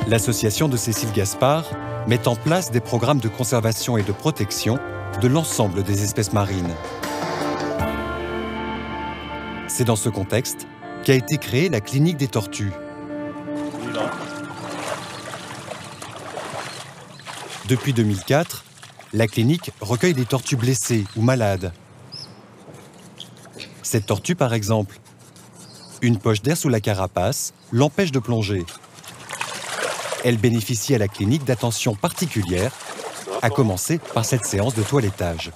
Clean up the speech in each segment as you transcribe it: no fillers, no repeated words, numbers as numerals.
L'association de Cécile Gaspard met en place des programmes de conservation et de protection de l'ensemble des espèces marines. C'est dans ce contexte qu'a été créée la clinique des tortues. Depuis 2004, la clinique recueille des tortues blessées ou malades. Cette tortue, par exemple, une poche d'air sous la carapace l'empêche de plonger. Elle bénéficie à la clinique d'attention particulière, à commencer par cette séance de toilettage.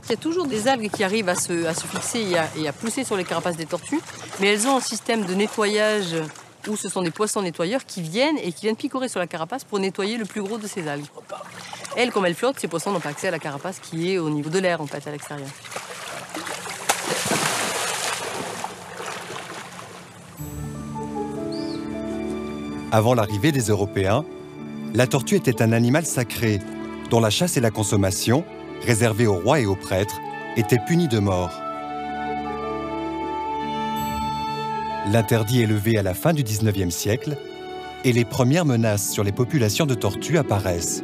Il y a toujours des algues qui arrivent à se fixer et à pousser sur les carapaces des tortues, mais elles ont un système de nettoyage où ce sont des poissons nettoyeurs qui viennent picorer sur la carapace pour nettoyer le plus gros de ces algues. Elles, comme elles flottent, ces poissons n'ont pas accès à la carapace qui est au niveau de l'air, en fait, à l'extérieur. Avant l'arrivée des Européens, la tortue était un animal sacré, dont la chasse et la consommation, réservées aux rois et aux prêtres, étaient punies de mort. L'interdit est levé à la fin du XIXe siècle et les premières menaces sur les populations de tortues apparaissent.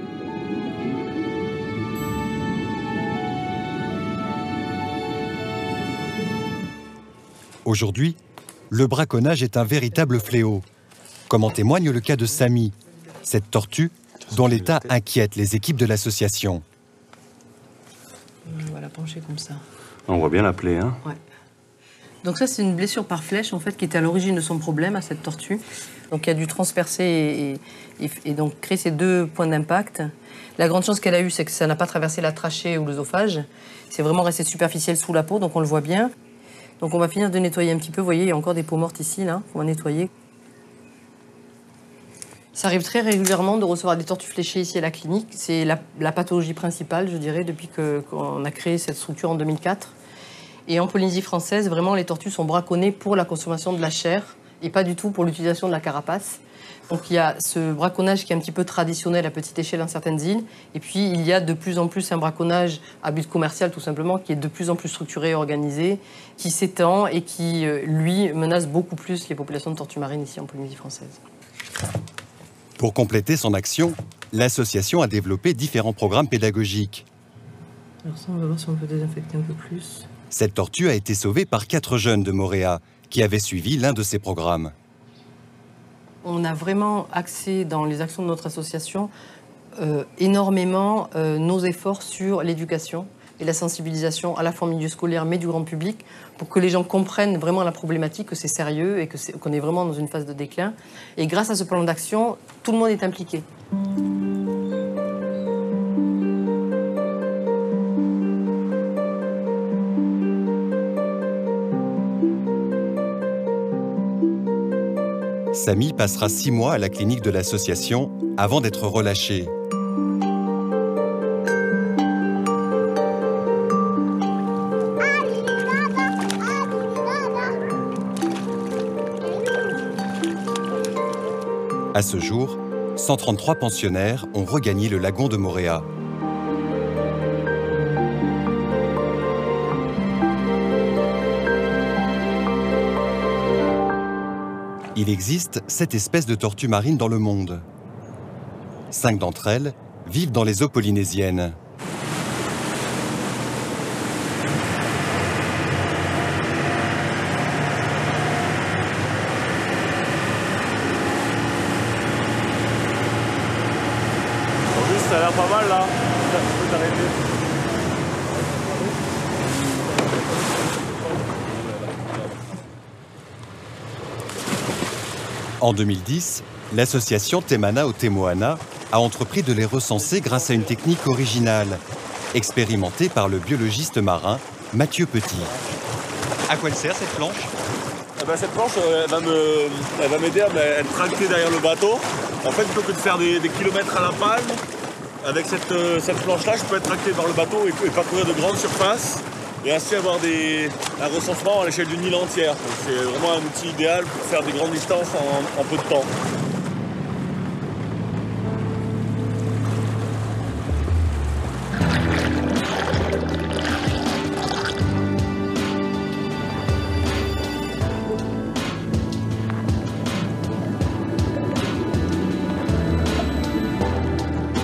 Aujourd'hui, le braconnage est un véritable fléau, comme en témoigne le cas de Samy, cette tortue dont l'état inquiète les équipes de l'association. On va la pencher comme ça. On voit bien la plaie, hein? Ouais. Donc ça, c'est une blessure par flèche, en fait, qui était à l'origine de son problème à cette tortue. Donc il a dû transpercer et donc créer ces deux points d'impact. La grande chance qu'elle a eue, c'est que ça n'a pas traversé la trachée ou l'œsophage. C'est vraiment resté superficiel sous la peau, donc on le voit bien. Donc on va finir de nettoyer un petit peu. Vous voyez, il y a encore des peaux mortes ici, là. On va nettoyer. Ça arrive très régulièrement de recevoir des tortues fléchées ici à la clinique. C'est la pathologie principale, je dirais, depuis qu'on a créé cette structure en 2004. Et en Polynésie française, vraiment, les tortues sont braconnées pour la consommation de la chair et pas du tout pour l'utilisation de la carapace. Donc il y a ce braconnage qui est un petit peu traditionnel à petite échelle dans certaines îles. Et puis il y a de plus en plus un braconnage à but commercial, tout simplement, qui est de plus en plus structuré et organisé, qui s'étend et qui, lui, menace beaucoup plus les populations de tortues marines ici en Polynésie française. Pour compléter son action, l'association a développé différents programmes pédagogiques. Alors ça, on va voir si on peut désinfecter un peu plus. Cette tortue a été sauvée par 4 jeunes de Mooréa qui avaient suivi l'un de ces programmes. On a vraiment axé dans les actions de notre association énormément nos efforts sur l'éducation et la sensibilisation à la fois au milieu scolaire mais du grand public pour que les gens comprennent vraiment la problématique, que c'est sérieux et qu'on est vraiment dans une phase de déclin. Et grâce à ce plan d'action, tout le monde est impliqué. Samy passera 6 mois à la clinique de l'association avant d'être relâché. À ce jour, 133 pensionnaires ont regagné le lagon de Mooréa. Il existe 7 espèces de tortues marines dans le monde. 5 d'entre elles vivent dans les eaux polynésiennes. Ça a l'air pas mal là. Je peux t'arrêter. En 2010, l'association Temana o Temoana a entrepris de les recenser grâce à une technique originale, expérimentée par le biologiste marin Mathieu Petit. À quoi elle sert cette planche? Cette planche, elle va m'aider à être tractée derrière le bateau. En fait, plutôt que de faire des kilomètres à la palme, avec cette planche-là, je peux être tracté par le bateau et parcourir de grandes surfaces et ainsi avoir un recensement à l'échelle d'une île entière. C'est vraiment un outil idéal pour faire des grandes distances en peu de temps.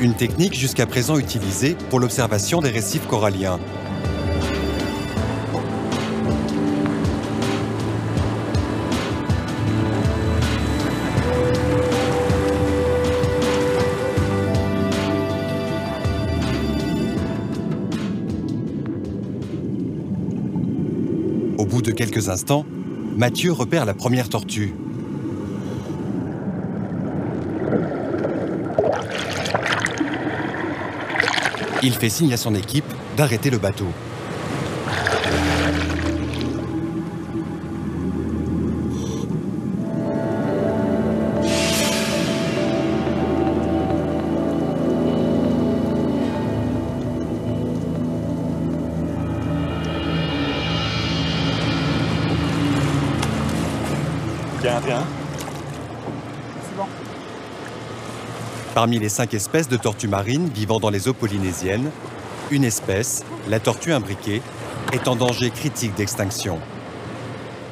Une technique jusqu'à présent utilisée pour l'observation des récifs coralliens. Au bout de quelques instants, Mathieu repère la première tortue. Il fait signe à son équipe d'arrêter le bateau. Tiens. C'est bon. Parmi les 5 espèces de tortues marines vivant dans les eaux polynésiennes, une espèce, la tortue imbriquée, est en danger critique d'extinction.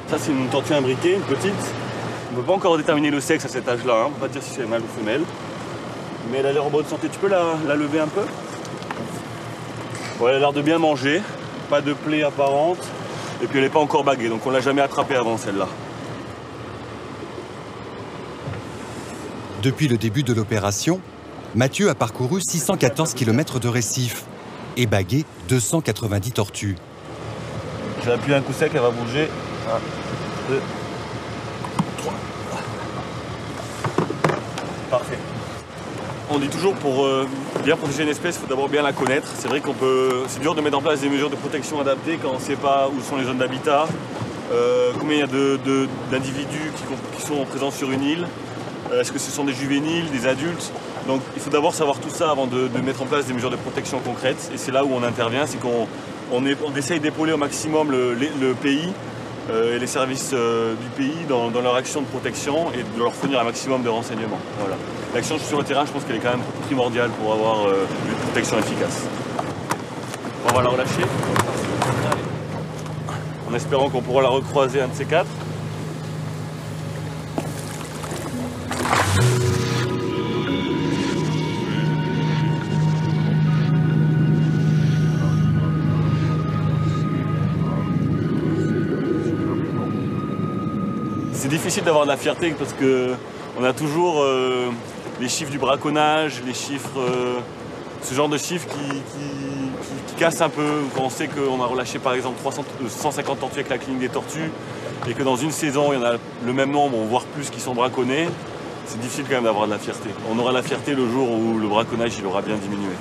Ça, c'est une tortue imbriquée, une petite. On ne peut pas encore déterminer le sexe à cet âge-là, hein. On ne peut pas dire si c'est mâle ou femelle. Mais elle a l'air en bonne santé. Tu peux la lever un peu? Bon, elle a l'air de bien manger, pas de plaie apparente. Et puis elle n'est pas encore baguée, donc on ne l'a jamais attrapée avant celle-là. Depuis le début de l'opération, Mathieu a parcouru 614 km de récifs et bagué 290 tortues. Je vais appuyer un coup sec, elle va bouger. 1, 2, 3. Parfait. On dit toujours pour bien protéger une espèce, il faut d'abord bien la connaître. C'est vrai c'est dur de mettre en place des mesures de protection adaptées quand on ne sait pas où sont les zones d'habitat, combien il y a d'individus qui sont présents sur une île. Est-ce que ce sont des juvéniles, des adultes? Donc il faut d'abord savoir tout ça avant de mettre en place des mesures de protection concrètes. Et c'est là où on intervient, c'est qu'on essaye d'épauler au maximum le pays et les services du pays dans leur action de protection et de leur fournir un maximum de renseignements. Voilà. L'action sur le terrain, je pense qu'elle est quand même primordiale pour avoir une protection efficace. On va la relâcher, en espérant qu'on pourra la recroiser un de ces 4. C'est difficile d'avoir de la fierté parce qu'on a toujours les chiffres du braconnage, les chiffres, ce genre de chiffres qui cassent un peu. Quand on sait qu'on a relâché par exemple 150 tortues avec la clinique des tortues et que dans une saison il y en a le même nombre, voire plus, qui sont braconnés, c'est difficile quand même d'avoir de la fierté. On aura la fierté le jour où le braconnage il aura bien diminué.